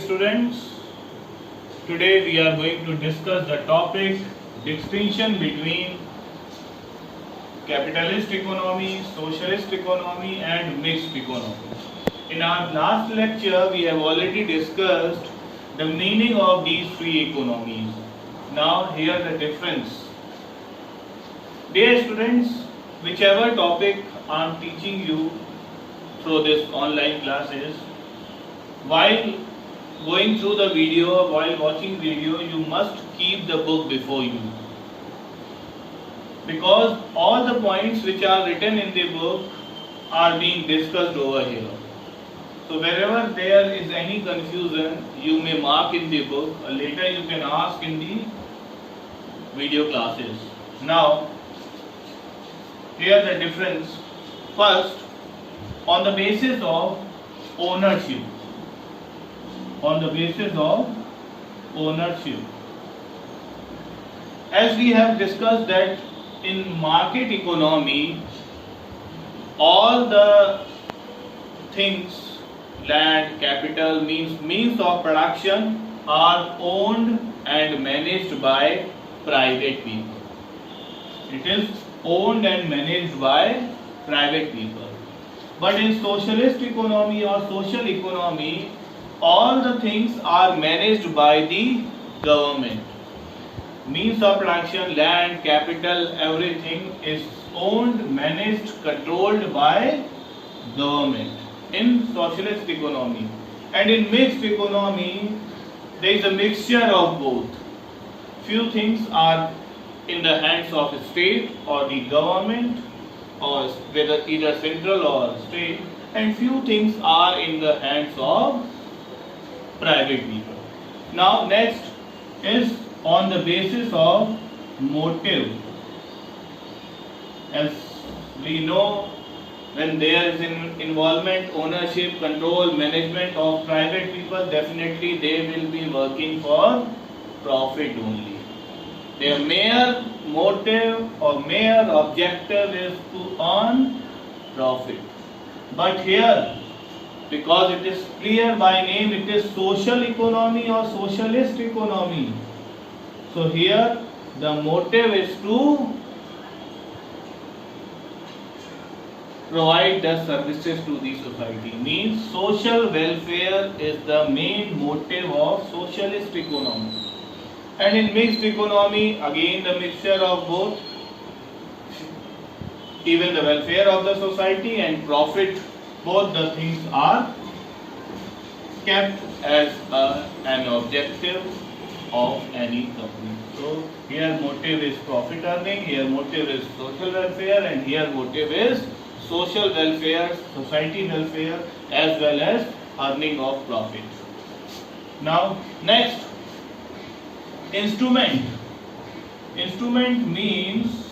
students. Today we are going to discuss the topic distinction between capitalist economy, socialist economy and mixed economy. In our last lecture we have already discussed the meaning of these three economies. Now here the difference. Dear students, whichever topic I am teaching you through this online classes, while going through the video, while watching video, you must keep the book before you, because all the points which are written in the book are being discussed over here. So wherever there is any confusion, you may mark in the book, or later you can ask in the video classes. Now here the difference. First, on the basis of ownership. On the basis of ownership. As we have discussed that in market economy, all the things, land, capital, means of production are owned and managed by private people. It is owned and managed by private people. But in socialist economy or social economy, all the things are managed by the government. Means of production, land, capital, everything is owned, managed, controlled by government in socialist economy. And in mixed economy, there is a mixture of both. Few things are in the hands of state or the government, or whether either central or state, and few things are in the hands of private people. Now next is on the basis of motive. As we know, when there is involvement, ownership, control, management of private people, definitely they will be working for profit only. Their mere motive or mere objective is to earn profit. But here, because it is clear by name, it is social economy or socialist economy. So here the motive is to provide the services to the society. Means social welfare is the main motive of socialist economy. And in mixed economy, again the mixture of both, even the welfare of the society and profit, both the things are kept as an objective of any company. So here motive is profit earning, here motive is social welfare, and here motive is social welfare, society welfare, as well as earning of profit. Now next, instrument. Instrument means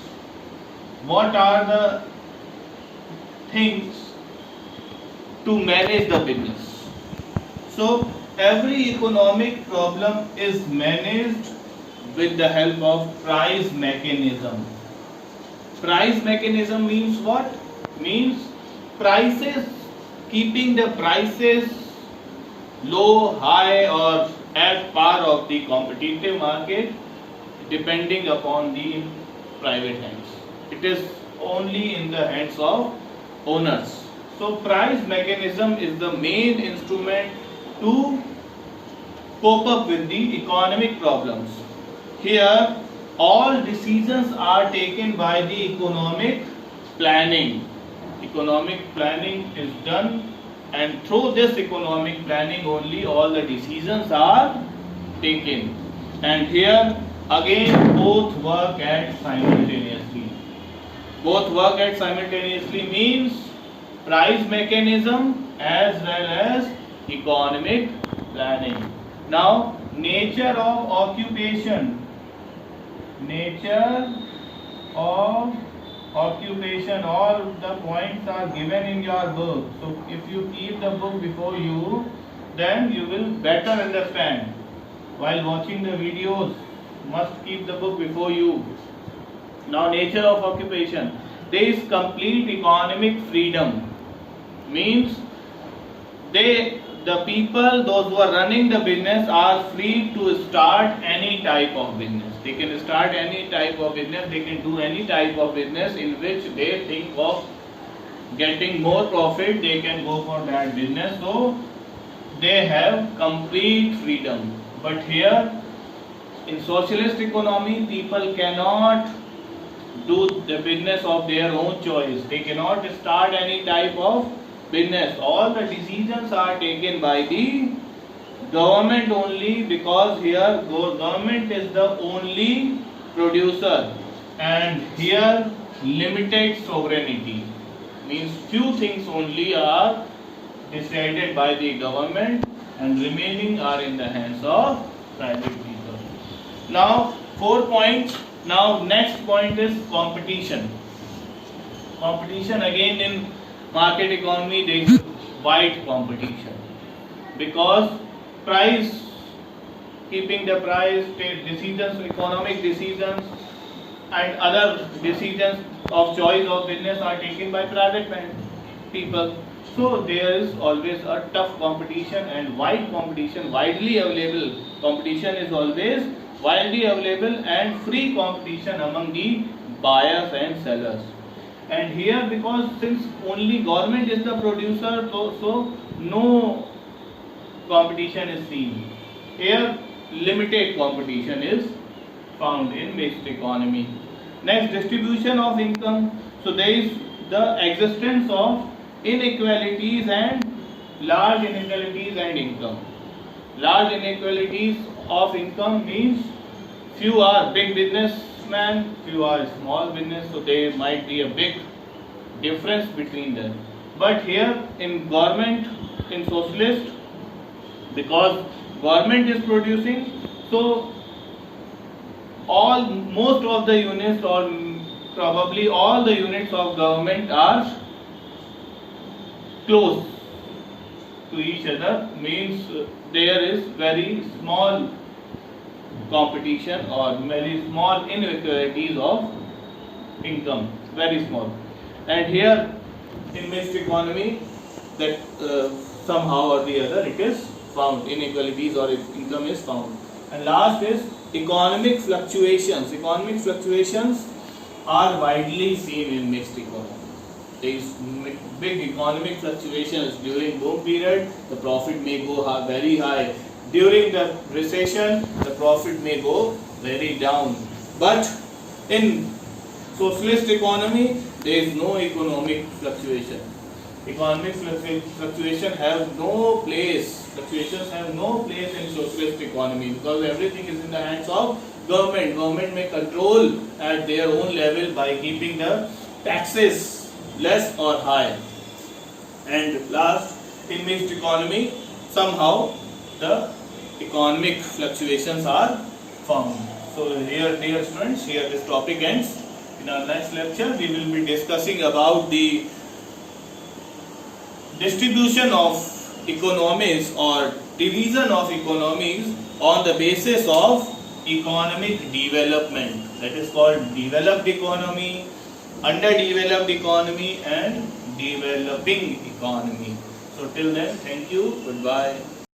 what are the things to manage the business. So every economic problem is managed with the help of price mechanism. Price mechanism means what? Means prices, keeping the prices low, high or at par of the competitive market, depending upon the private hands. It is only in the hands of owners. So price mechanism is the main instrument to cope up with the economic problems. Here all decisions are taken by the economic planning. Economic planning is done, and through this economic planning only all the decisions are taken. And here again both work at simultaneously. Both work at simultaneously means price mechanism as well as economic planning. Now nature of occupation. Nature of occupation, all the points are given in your book. So if you keep the book before you, then you will better understand. While watching the videos, must keep the book before you. Now nature of occupation. There is complete economic freedom. Means the people, those who are running the business, are free to start any type of business. They can start any type of business, they can do any type of business in which they think of getting more profit, they can go for that business. So they have complete freedom. But here in socialist economy, people cannot do the business of their own choice. They cannot start any type of business. All the decisions are taken by the government only, because here government is the only producer, and here limited sovereignty means few things only are decided by the government and remaining are in the hands of private people. Now 4 points. Now next point is competition. Competition again in market economy, there is wide competition, because price, keeping the price, take decisions, economic decisions and other decisions of choice of business are taken by private people. So there is always a tough competition and wide competition, widely available competition is always widely available, and free competition among the buyers and sellers. And here, because since only government is the producer, so no competition is seen. Here limited competition is found in mixed economy. Next, distribution of income. So there is the existence of inequalities and large inequalities and income. Large inequalities of income means few are big businessmen, few are small business, so there might be a big difference between them. But here in government, in socialist, because government is producing, so most of the units, or probably all the units of government are close to each other, means there is very small competition or very small inequalities of income, very small. And here in mixed economy, that somehow or the other it is found, inequalities or income is found. And last is economic fluctuations. Economic fluctuations are widely seen in mixed economy. There is big economic fluctuations. During boom period, the profit may go very high. During the recession, the profit may go very down. But in socialist economy, there is no economic fluctuation. Economic fluctuation have no place. Fluctuations have no place in socialist economy, because everything is in the hands of government. Government may control at their own level by keeping the taxes less or high. And last, in mixed economy, somehow the economic fluctuations are found. So here, dear students, here this topic ends. In our next lecture, we will be discussing about the distribution of economies or division of economies on the basis of economic development. That is called developed economy, underdeveloped economy and developing economy. So till then, thank you, goodbye.